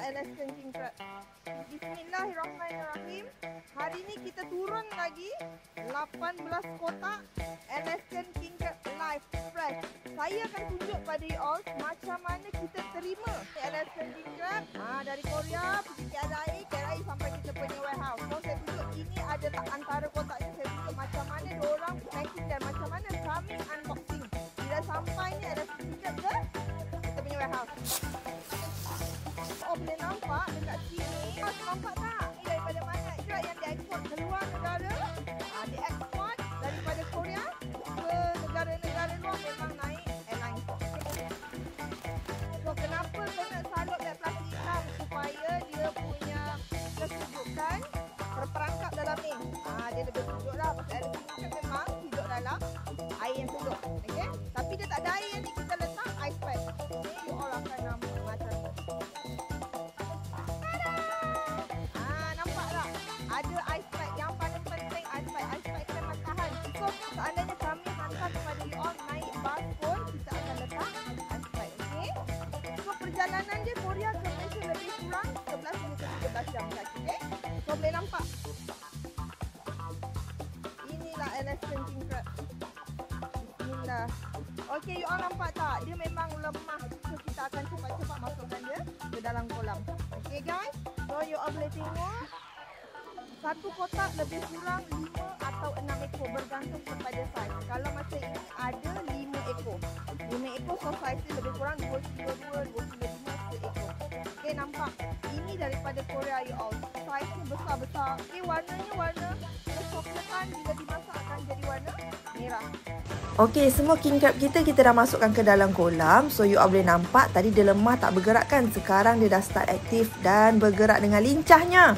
Alaskan king crab. Bismillahirrahmanirrahim. Hari ni kita turun lagi 18 kotak Alaskan king crab live fresh. Saya akan tunjuk pada you all macam mana kita terima Alaskan king crab dari Korea pergi KLIA sampai kita punya warehouse. So saya tunjuk ini adalah antara kotaknya. Saya tunjuk macam mana diorang packing dan macam mana kami unboxing. Bila sampai ni Alaskan king crab ke kita punya warehouse. Oh, boleh nampak dekat sini. Nampak tak? Ini daripada mana? Crab yang diekspor keluar negara. Diekspor daripada Korea ke negara-negara luar memang naik airline. So, kenapa kena salut dat plastik hitam? Supaya dia punya kesejukan terperangkap dalam ni. Dia lebih sejuk lah. Pasal air sejuk memang hidup dalam air yang sejuk. Okay? Tapi dia tak ada air ni. Kita letak ice pack. Ni you all akan nampak macam tu. Ada ice pack yang paling penting, ice pack memang tahan. So, seandainya kami hantar kepada you all naik bas pun, kita akan letak ice pack, okay? So, perjalanan dia Korea ke Malaysia lebih kurang 11 hingga 13 jam kaki, okay? So, boleh nampak. Inilah Alaskan king crab. Bismillah. Okay, you all nampak tak? Dia memang lemah. So, kita akan cepat-cepat masukkan dia ke dalam kolam. Okay, guys? So, you all boleh tengok. Satu kotak lebih kurang 5 atau 6 ekor bergantung kepada saiz. Kalau macam ini ada 5 ekor. 5 ekor so saiz dia lebih kurang 2 kilo 2 seekor. Okay, nampak? Ini daripada Korea you all. Saiznya besar-besar. Okay, warnanya warna kecoklatan bila dimasak akan jadi warna merah. Okey, semua king crab kita dah masukkan ke dalam kolam. So you all boleh nampak tadi dia lemah tak bergerak kan. Sekarang dia dah start aktif dan bergerak dengan lincahnya.